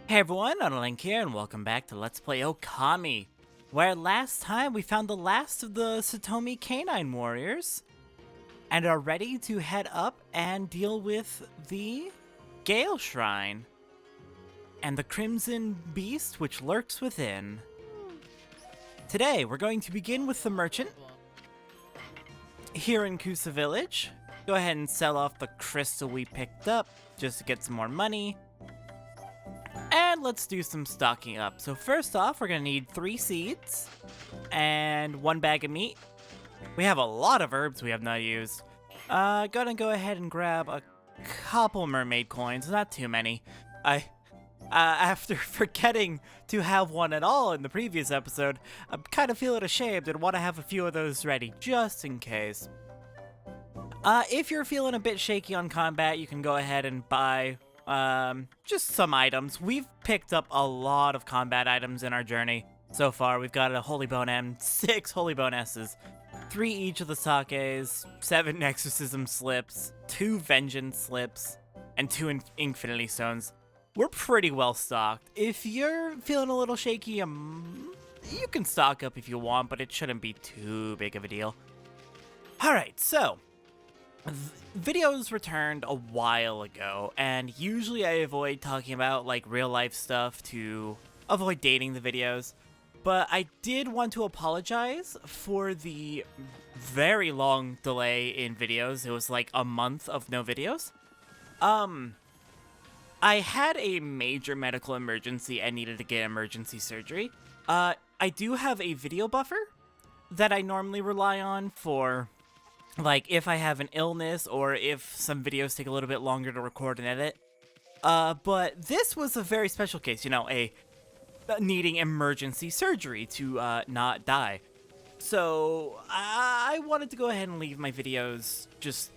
Hey everyone, OniLink here, and welcome back to Let's Play Okami, where last time we found the last of the Satomi Canine Warriors, and are ready to head up and deal with the Gale Shrine, and the Crimson Beast which lurks within. Today, we're going to begin with the merchant, here in Kusa Village. Go ahead and sell off the crystal we picked up, just to get some more money. And let's do some stocking up. So first off, we're gonna need 3 seeds and 1 bag of meat. We have a lot of herbs we have not used. Gonna go ahead and grab a couple mermaid coins, not too many. After forgetting to have one at all in the previous episode, I'm kind of feeling ashamed and want to have a few of those ready, just in case. If you're feeling a bit shaky on combat, you can go ahead and buy just some items. We've picked up a lot of combat items in our journey so far. We've got a Holy Bone M, 6 Holy Bone S's, 3 each of the Sakes, 7 Exorcism Slips, 2 Vengeance Slips, and 2 Infinity Stones. We're pretty well stocked. If you're feeling a little shaky, you can stock up if you want, but it shouldn't be too big of a deal. Alright, so videos returned a while ago, and usually I avoid talking about like real life stuff to avoid dating the videos, but I did want to apologize for the very long delay in videos. It was like a month of no videos. I had a major medical emergency and needed to get emergency surgery. I do have a video buffer that I normally rely on for like if I have an illness or if some videos take a little bit longer to record and edit. But this was a very special case, you know, needing emergency surgery to not die. So I wanted to go ahead and leave my videos just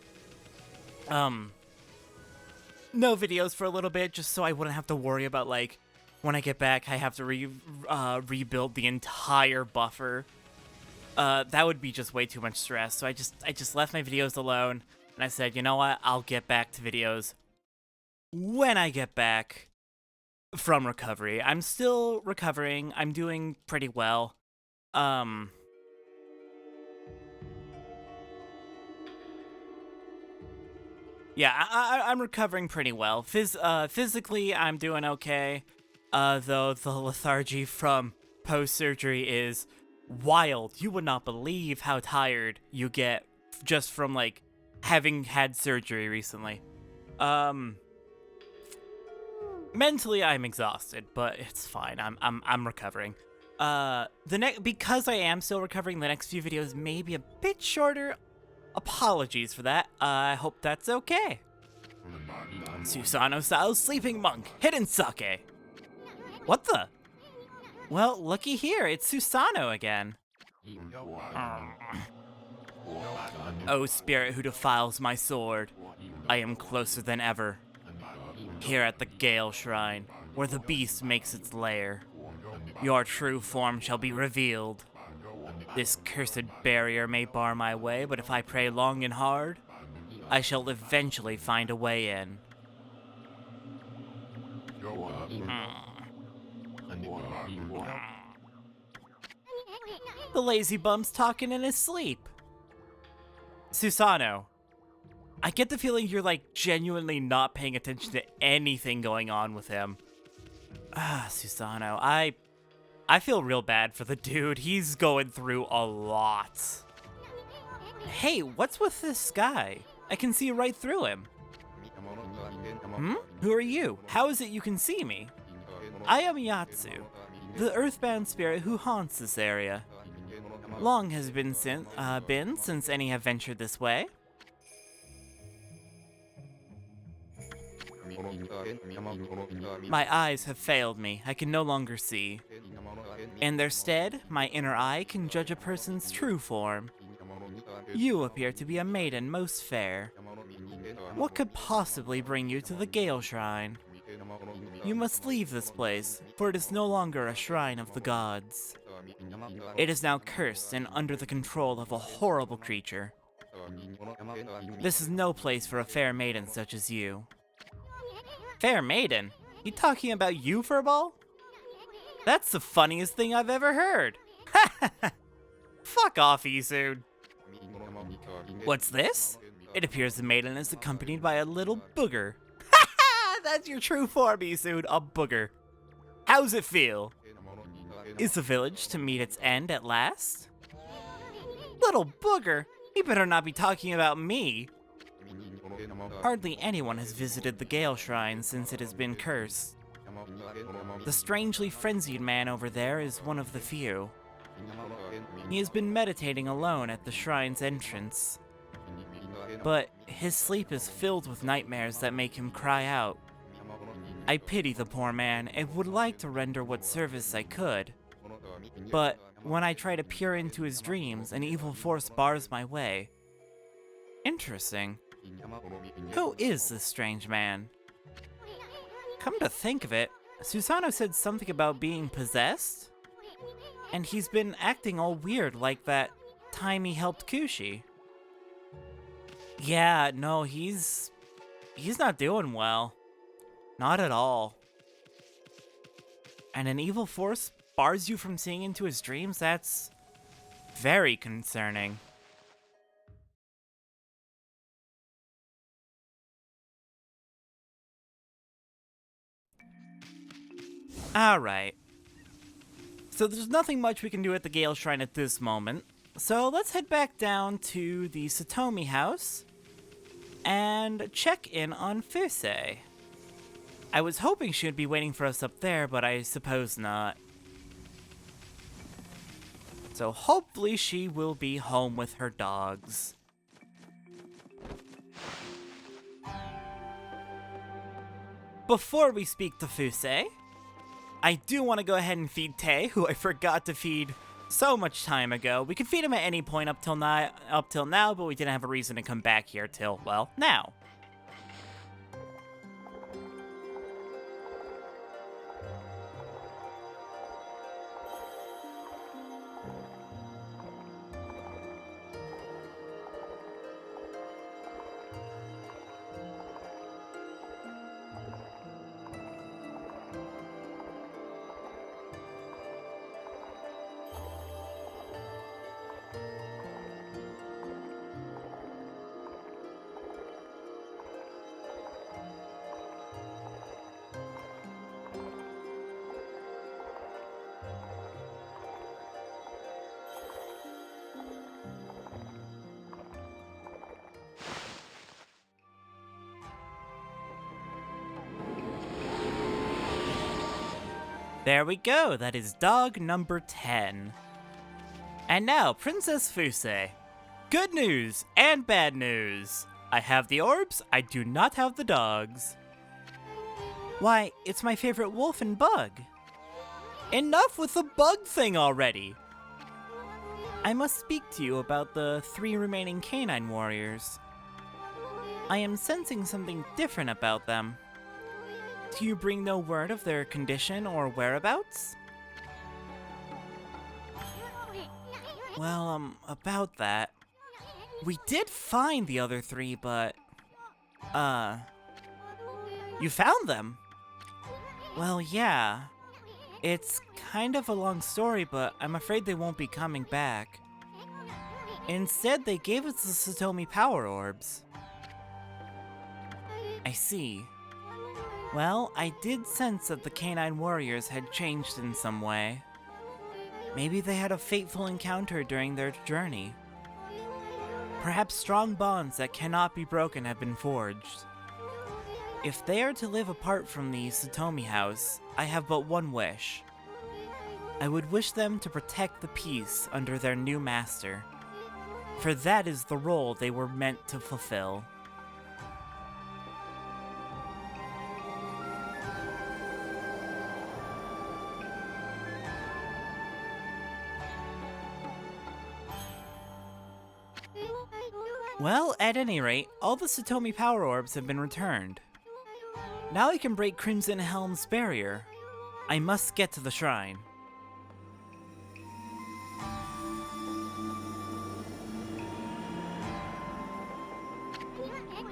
no videos for a little bit, just so I wouldn't have to worry about like when I get back I have to rebuild the entire buffer. That would be just way too much stress, so I just left my videos alone, and I said, you know what, I'll get back to videos when I get back from recovery. I'm still recovering, I'm doing pretty well. Yeah, I'm recovering pretty well. Physically, I'm doing okay, though the lethargy from post-surgery is wild. You would not believe how tired you get just from like having had surgery recently. Mentally I'm exhausted, but it's fine. I'm recovering. Because I am still recovering, the next few videos may be a bit shorter. Apologies for that. I hope that's okay. Susano style sleeping monk, hidden sake. What the? Well, looky here, it's Susano again. Oh, spirit who defiles my sword, I am closer than ever. Here at the Gale Shrine, where the beast makes its lair, your true form shall be revealed. This cursed barrier may bar my way, but if I pray long and hard, I shall eventually find a way in. The lazy bum's talking in his sleep. Susano, I get the feeling you're like genuinely not paying attention to anything going on with him. Susano, I feel real bad for the dude. He's going through a lot. Hey, what's with this guy? I can see right through him. Who are you? How is it you can see me? I am Yatsu, the earthbound spirit who haunts this area. Long has been since any have ventured this way. My eyes have failed me. I can no longer see. In their stead, my inner eye can judge a person's true form. You appear to be a maiden most fair. What could possibly bring you to the Gale Shrine? You must leave this place, for it is no longer a shrine of the gods. It is now cursed and under the control of a horrible creature. This is no place for a fair maiden such as you. Fair maiden? You talking about you, Furball? That's the funniest thing I've ever heard. Fuck off, Isoon. What's this? It appears the maiden is accompanied by a little booger. That's your true form, Isoon, a booger. How's it feel? Is the village to meet its end at last? Little booger, you better not be talking about me. Hardly anyone has visited the Gale Shrine since it has been cursed. The strangely frenzied man over there is one of the few. He has been meditating alone at the shrine's entrance. But his sleep is filled with nightmares that make him cry out. I pity the poor man and would like to render what service I could. But when I try to peer into his dreams, an evil force bars my way. Interesting. Who is this strange man? Come to think of it, Susano said something about being possessed? And he's been acting all weird like that time he helped Kushi. Yeah, no, he's not doing well. Not at all. And an evil force bars you from seeing into his dreams? That's very concerning. Alright. So there's nothing much we can do at the Gale Shrine at this moment. So let's head back down to the Satomi House and check in on Fusei. I was hoping she would be waiting for us up there, but I suppose not. So hopefully she will be home with her dogs. Before we speak to Fusei, I do want to go ahead and feed Tay, who I forgot to feed so much time ago. We could feed him at any point up till now, but we didn't have a reason to come back here till, well, now. There we go, that is dog number 10. And now, Princess Fusei. Good news and bad news. I have the orbs, I do not have the dogs. Why, it's my favorite wolf and bug. Enough with the bug thing already. I must speak to you about the 3 remaining canine warriors. I am sensing something different about them. Do you bring no word of their condition or whereabouts? Well, about that. We did find the other 3, but... You found them? Well, yeah. It's kind of a long story, but I'm afraid they won't be coming back. Instead, they gave us the Satomi power orbs. I see. Well, I did sense that the canine warriors had changed in some way. Maybe they had a fateful encounter during their journey. Perhaps strong bonds that cannot be broken have been forged. If they are to live apart from the Satomi House, I have but one wish. I would wish them to protect the peace under their new master, for that is the role they were meant to fulfill. Well, at any rate, all the Satomi power orbs have been returned. Now I can break Crimson Helm's barrier. I must get to the shrine.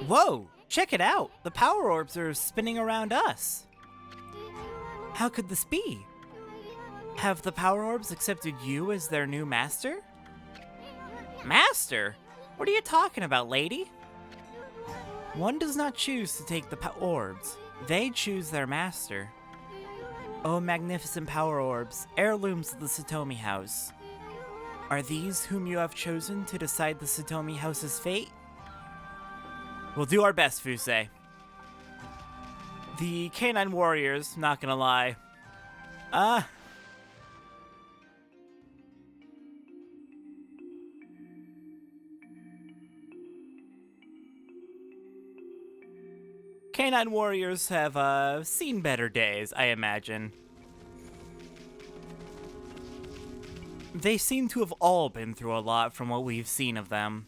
Whoa! Check it out! The power orbs are spinning around us! How could this be? Have the power orbs accepted you as their new master? Master? What are you talking about, lady? One does not choose to take the orbs. They choose their master. Oh, magnificent power orbs, heirlooms of the Satomi House. Are these whom you have chosen to decide the Satomi House's fate? We'll do our best, Fusei. The Canine Warriors, not gonna lie. Canine Warriors have seen better days, I imagine. They seem to have all been through a lot from what we've seen of them.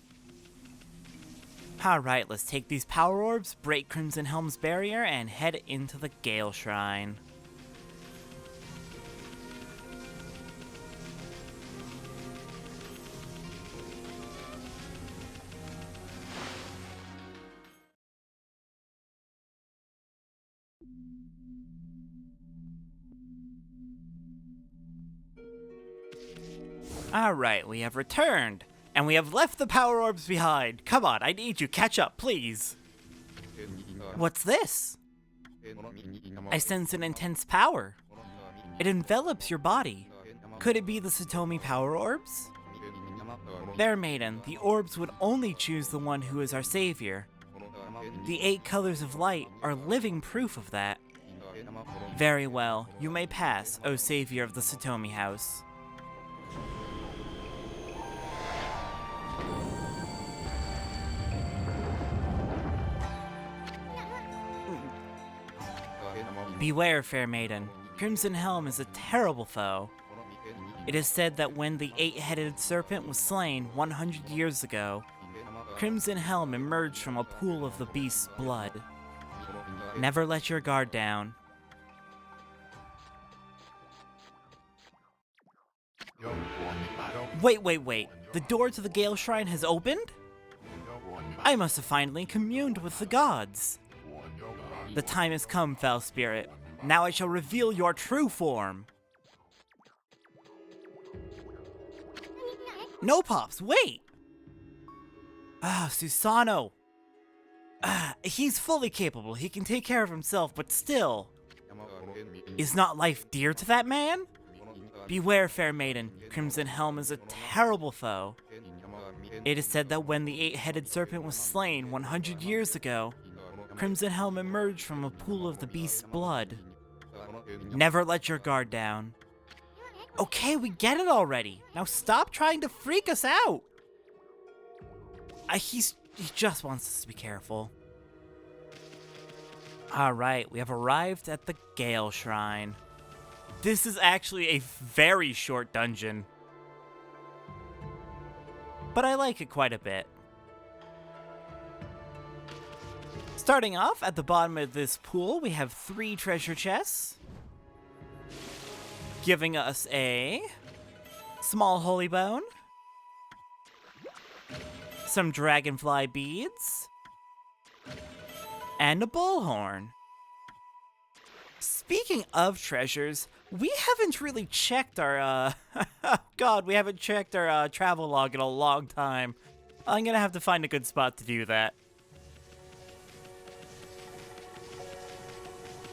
Alright, let's take these power orbs, break Crimson Helm's barrier, and head into the Gale Shrine. Alright, we have returned, and we have left the power orbs behind. Come on, I need you, catch up, please. What's this? I sense an intense power. It envelops your body. Could it be the Satomi power orbs? Fair maiden, the orbs would only choose the one who is our savior. The 8 colors of light are living proof of that. Very well, you may pass, O savior of the Satomi House. Beware, fair maiden. Crimson Helm is a terrible foe. It is said that when the 8-headed serpent was slain 100 years ago, Crimson Helm emerged from a pool of the beast's blood. Never let your guard down. Wait. The door to the Gale Shrine has opened? I must have finally communed with the gods. The time has come, foul spirit. Now I shall reveal your true form. No, Pops, wait! Susano. He's fully capable. He can take care of himself, but still. Is not life dear to that man? Beware, fair maiden. Crimson Helm is a terrible foe. It is said that when the 8-headed serpent was slain 100 years ago, Crimson Helm emerged from a pool of the beast's blood. Never let your guard down. Okay, we get it already. Now stop trying to freak us out. He just wants us to be careful. Alright, we have arrived at the Gale Shrine. This is actually a very short dungeon, but I like it quite a bit. Starting off at the bottom of this pool, we have 3 treasure chests, giving us a small holy bone, some dragonfly beads, and a bullhorn. Speaking of treasures, we haven't really checked our, we haven't checked our travel log in a long time. I'm gonna have to find a good spot to do that.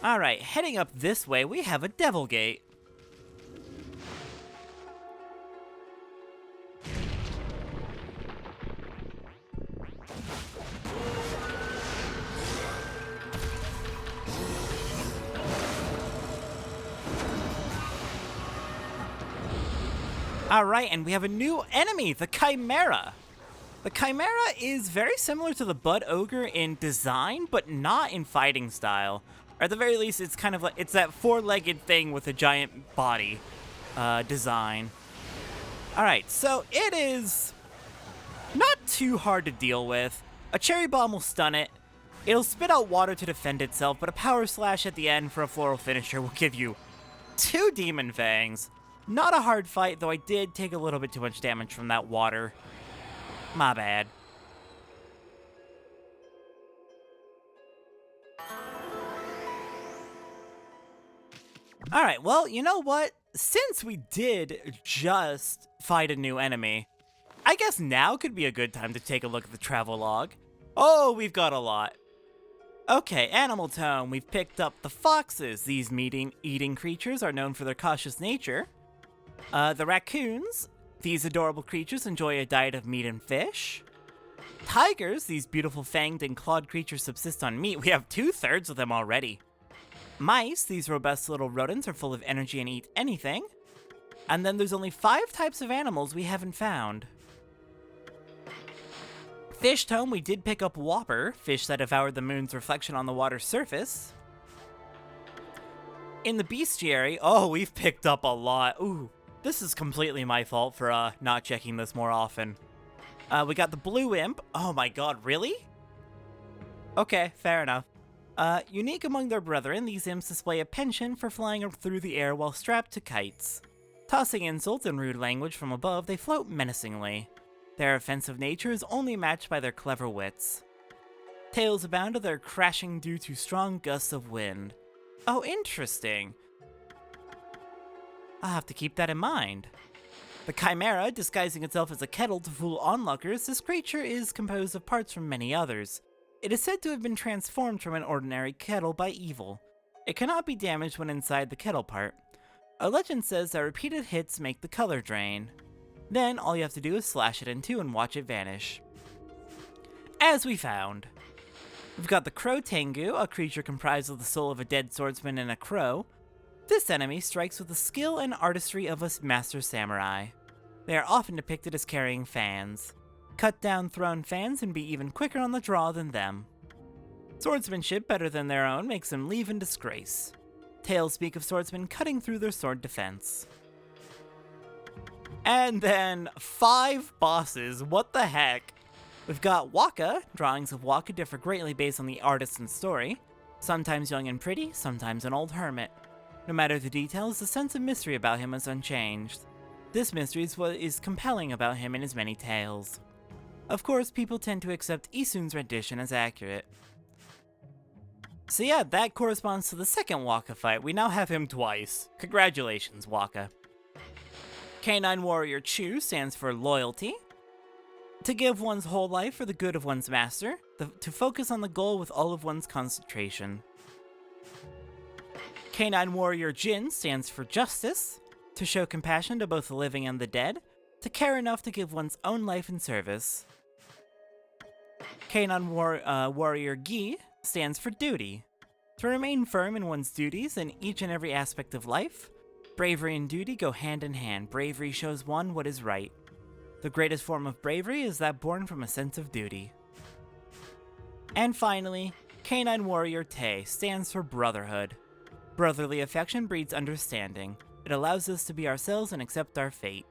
Alright, heading up this way, we have a devil gate. Alright, and we have a new enemy, the Chimera. The Chimera is very similar to the Bud Ogre in design, but not in fighting style. Or at the very least, it's kind of like, it's that 4-legged thing with a giant body design. Alright, so it is not too hard to deal with. A cherry bomb will stun it. It'll spit out water to defend itself, but a power slash at the end for a floral finisher will give you 2 demon fangs. Not a hard fight, though I did take a little bit too much damage from that water. My bad. Alright, well, you know what? Since we did just fight a new enemy, I guess now could be a good time to take a look at the travel log. Oh, we've got a lot. Okay, animal tone. We've picked up the foxes. These meat-eating creatures are known for their cautious nature. The raccoons. These adorable creatures enjoy a diet of meat and fish. Tigers. These beautiful fanged and clawed creatures subsist on meat. We have 2/3 of them already. Mice. These robust little rodents are full of energy and eat anything. And then there's only 5 types of animals we haven't found. Fish tone, we did pick up Whopper, fish that devoured the moon's reflection on the water's surface. In the bestiary, oh, we've picked up a lot. Ooh, this is completely my fault for not checking this more often. We got the blue imp. Oh my god, really? Okay, fair enough. Unique among their brethren, these imps display a penchant for flying through the air while strapped to kites. Tossing insults and rude language from above, they float menacingly. Their offensive nature is only matched by their clever wits. Tales abound of their crashing due to strong gusts of wind. Oh, interesting. I'll have to keep that in mind. The Chimera, disguising itself as a kettle to fool onlookers, this creature is composed of parts from many others. It is said to have been transformed from an ordinary kettle by evil. It cannot be damaged when inside the kettle part. A legend says that repeated hits make the color drain. Then, all you have to do is slash it in two and watch it vanish. As we found. We've got the Crow Tengu, a creature comprised of the soul of a dead swordsman and a crow. This enemy strikes with the skill and artistry of a master samurai. They are often depicted as carrying fans. Cut down thrown fans and be even quicker on the draw than them. Swordsmanship better than their own makes them leave in disgrace. Tales speak of swordsmen cutting through their sword defense. And then 5 bosses, what the heck? We've got Waka. Drawings of Waka differ greatly based on the artist and story. Sometimes young and pretty, sometimes an old hermit. No matter the details, the sense of mystery about him is unchanged. This mystery is what is compelling about him in his many tales. Of course, people tend to accept Isun's rendition as accurate. So yeah, that corresponds to the second Waka fight. We now have him twice. Congratulations, Waka. Canine Warrior Chu stands for loyalty. To give one's whole life for the good of one's master. To focus on the goal with all of one's concentration. Canine Warrior Jin stands for justice. To show compassion to both the living and the dead. To care enough to give one's own life in service. Canine Warrior Gi stands for duty. To remain firm in one's duties in each and every aspect of life. Bravery and duty go hand in hand. Bravery shows one what is right. The greatest form of bravery is that born from a sense of duty. And finally, Canine Warrior Te stands for brotherhood. Brotherly affection breeds understanding. It allows us to be ourselves and accept our fate.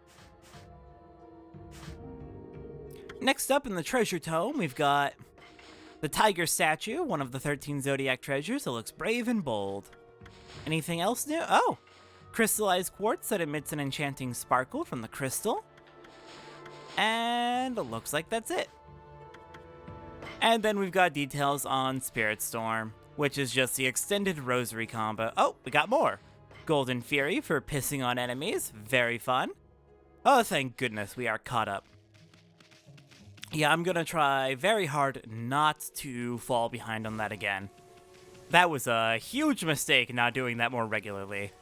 Next up in the treasure tome, we've got the tiger statue, one of the 13 zodiac treasures. It looks brave and bold. Anything else new? Oh! Crystallized quartz that emits an enchanting sparkle from the crystal. And it looks like that's it. And then we've got details on Spirit Storm, which is just the extended rosary combo. Oh, we got more. Golden Fury for pissing on enemies. Very fun. Oh, thank goodness we are caught up. Yeah, I'm gonna try very hard not to fall behind on that again. That was a huge mistake not doing that more regularly.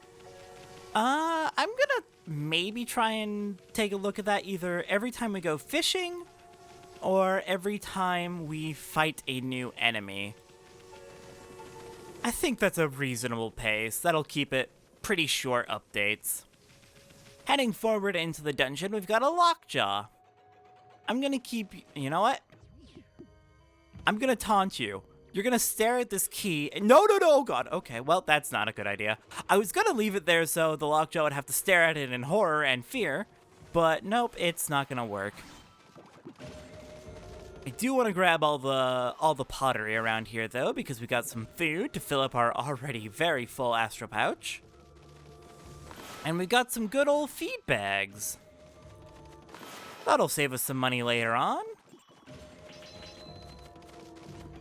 I'm gonna maybe try and take a look at that either every time we go fishing or every time we fight a new enemy. I think that's a reasonable pace. That'll keep it pretty short updates. Heading forward into the dungeon, we've got a lockjaw. I'm gonna keep... You know what? I'm gonna taunt you. You're gonna stare at this key. No, oh god. Okay, well, that's not a good idea. I was gonna leave it there so the lockjaw would have to stare at it in horror and fear, but nope, it's not gonna work. I do want to grab all the pottery around here, though, because we got some food to fill up our already very full astro pouch. And we got some good old feed bags. That'll save us some money later on.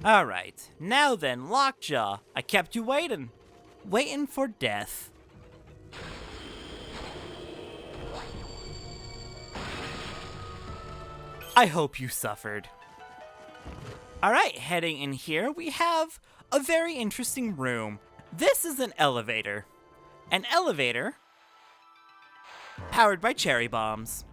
Alright, now then, Lockjaw. I kept you waiting. Waiting for death. I hope you suffered. Alright, heading in here, we have a very interesting room. This is an elevator. An elevator powered by cherry bombs.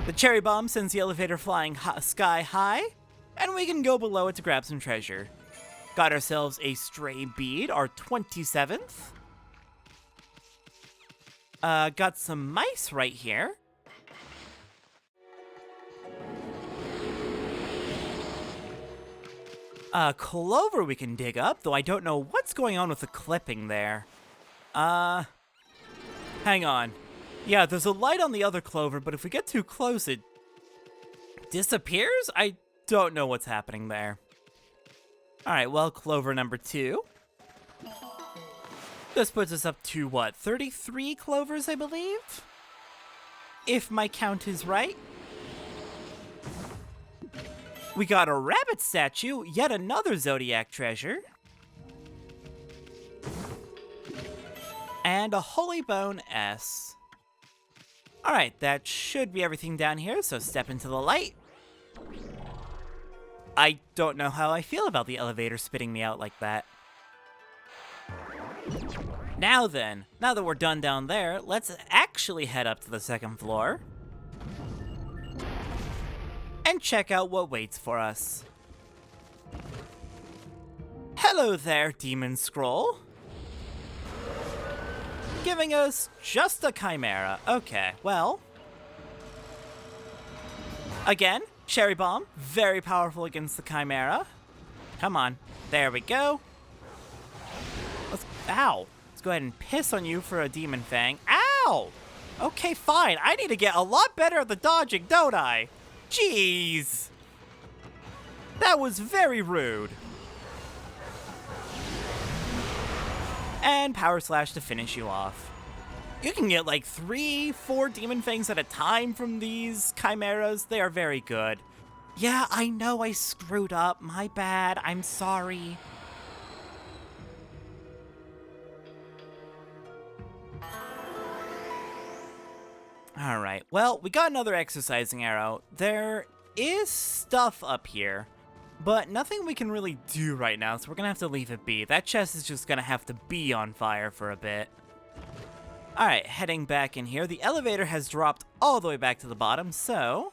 The cherry bomb sends the elevator flying sky high, and we can go below it to grab some treasure. Got ourselves a stray bead, our 27th. Got some mice right here. Clover we can dig up, though I don't know what's going on with the clipping there. Hang on. Yeah, there's a light on the other clover, but if we get too close, it disappears? I don't know what's happening there. Alright, well, clover number 2. This puts us up to, what, 33 clovers, I believe? If my count is right. We got a rabbit statue, yet another zodiac treasure. And a holy bone S. Alright, that should be everything down here, so step into the light. I don't know how I feel about the elevator spitting me out like that. Now then, now that we're done down there, let's actually head up to the second floor and check out what waits for us. Hello there, Demon Scroll. Giving us just a chimera. Okay, well. Again, cherry bomb, very powerful against the chimera. Come on, there we go. Ow. Let's go ahead and piss on you for a demon fang. Ow! Okay, fine. I need to get a lot better at the dodging, don't I? Jeez. That was very rude. And power slash to finish you off. You can get like 3-4 demon fangs at a time from these chimeras. They are very good. Yeah, I know I screwed up. My bad. I'm sorry. Alright, well, we got another exercising arrow. There is stuff up here, but nothing we can really do right now, so we're gonna have to leave it be. That chest is just gonna have to be on fire for a bit. Alright, heading back in here. The elevator has dropped all the way back to the bottom, so...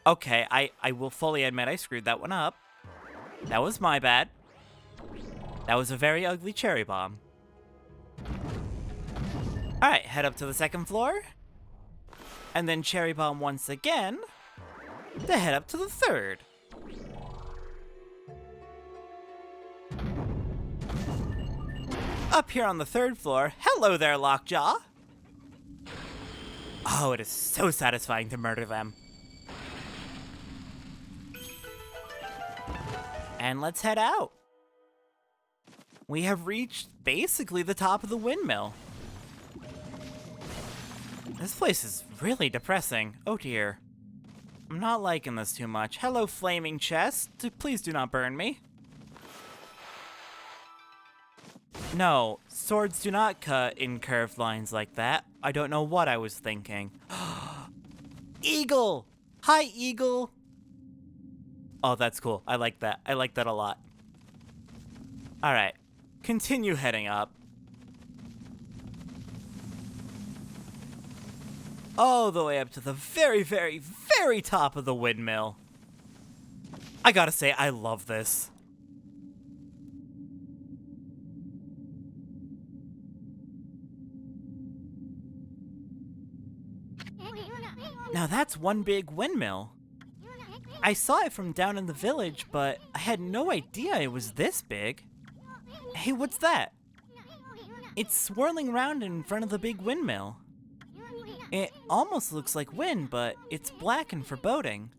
Okay, I will fully admit I screwed that one up. That was my bad. That was a very ugly cherry bomb. Alright, head up to the second floor. And then cherry bomb once again to head up to the third. Up here on the third floor, hello there, Lockjaw. Oh, it is so satisfying to murder them. And let's head out. We have reached basically the top of the windmill. This place is really depressing. Oh dear. I'm not liking this too much. Hello, flaming chest. Please do not burn me. No, swords do not cut in curved lines like that. I don't know what I was thinking. Eagle! Hi, Eagle! Oh, that's cool. I like that. I like that a lot. Alright. Continue heading up. All the way up to the very, very, very top of the windmill. I gotta say, I love this. Now that's one big windmill. I saw it from down in the village, but I had no idea it was this big. Hey, what's that? It's swirling around in front of the big windmill. It almost looks like wind, but it's black and foreboding.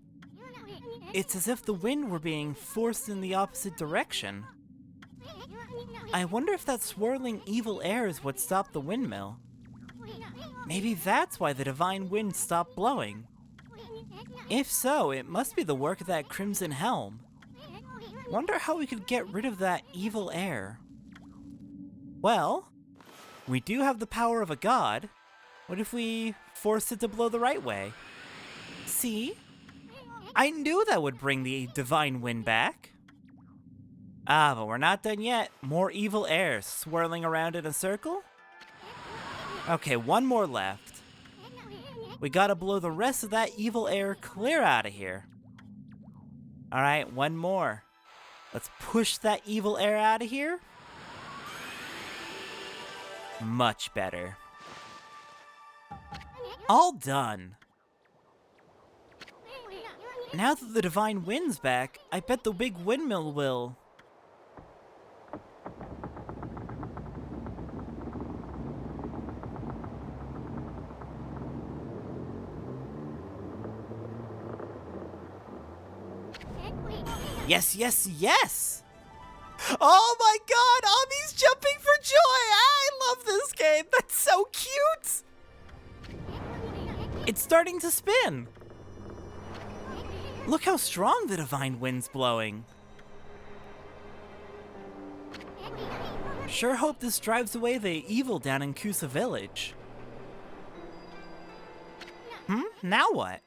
It's as if the wind were being forced in the opposite direction. I wonder if that swirling evil air is what stopped the windmill. Maybe that's why the divine wind stopped blowing. If so, it must be the work of that crimson helm. Wonder how we could get rid of that evil air. Well, We do have the power of a god. What if we force it to blow the right way? See? I knew that would bring the divine wind back. Ah, but we're not done yet. More evil air swirling around in a circle. Okay, one more left. We gotta blow the rest of that evil air clear out of here. Alright, one more. Let's push that evil air out of here. Much better. All done. Now that the divine wind's back, I bet the big windmill will. Yes, yes, yes! Oh my god, Ami's jumping for joy! I love this game, that's so cute! It's starting to spin! Look how strong the divine wind's blowing. Sure hope this drives away the evil down in Kusa Village. Now what?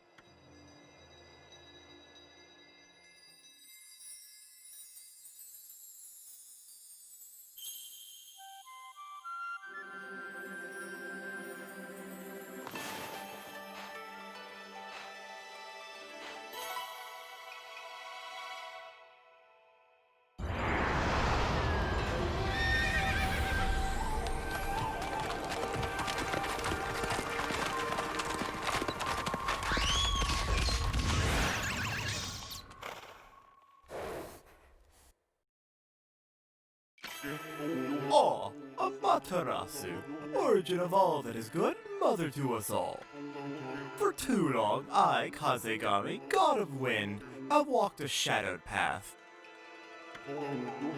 Ah, Amaterasu, origin of all that is good, mother to us all. For too long, I, Kazegami, god of wind, have walked a shadowed path.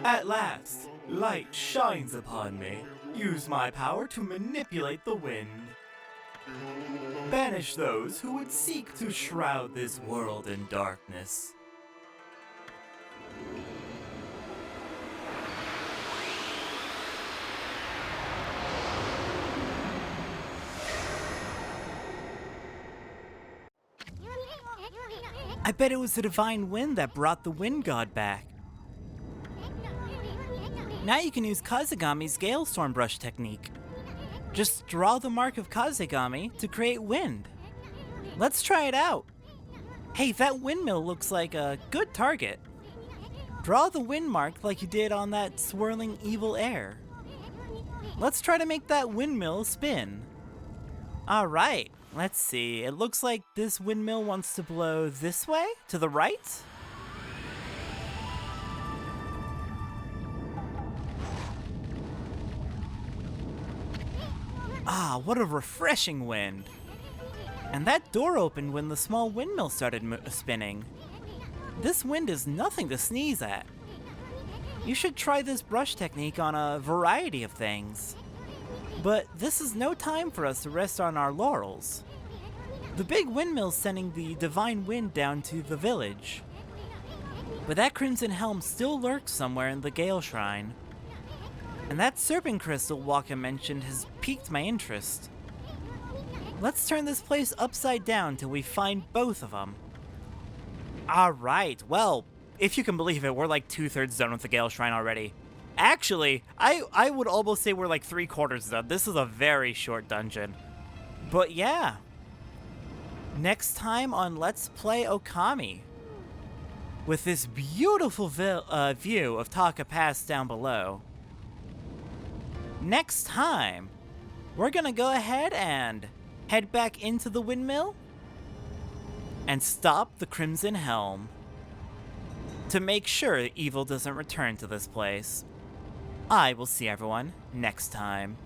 At last, light shines upon me. Use my power to manipulate the wind. Banish those who would seek to shroud this world in darkness. I bet it was the divine wind that brought the wind god back. Now you can use Kazegami's Gale Storm Brush technique. Just draw the mark of Kazegami to create wind. Let's try it out. Hey, that windmill looks like a good target. Draw the wind mark like you did on that swirling evil air. Let's try to make that windmill spin. Alright, let's see. It looks like this windmill wants to blow this way, to the right. Ah, what a refreshing wind. And that door opened when the small windmill started spinning. This wind is nothing to sneeze at. You should try this brush technique on a variety of things. But this is no time for us to rest on our laurels. The big windmill's sending the divine wind down to the village. But that crimson helm still lurks somewhere in the Gale Shrine. And that serpent crystal Waka mentioned has piqued my interest. Let's turn this place upside down till we find both of them. Alright, well, if you can believe it, we're like 2/3 done with the Gale Shrine already. Actually, I would almost say we're like 3/4 done. This is a very short dungeon. But yeah. Next time on Let's Play Okami. With this beautiful view of Taka Pass down below. Next time, we're gonna go ahead and head back into the windmill and stop the Crimson Helm to make sure evil doesn't return to this place. I will see everyone next time.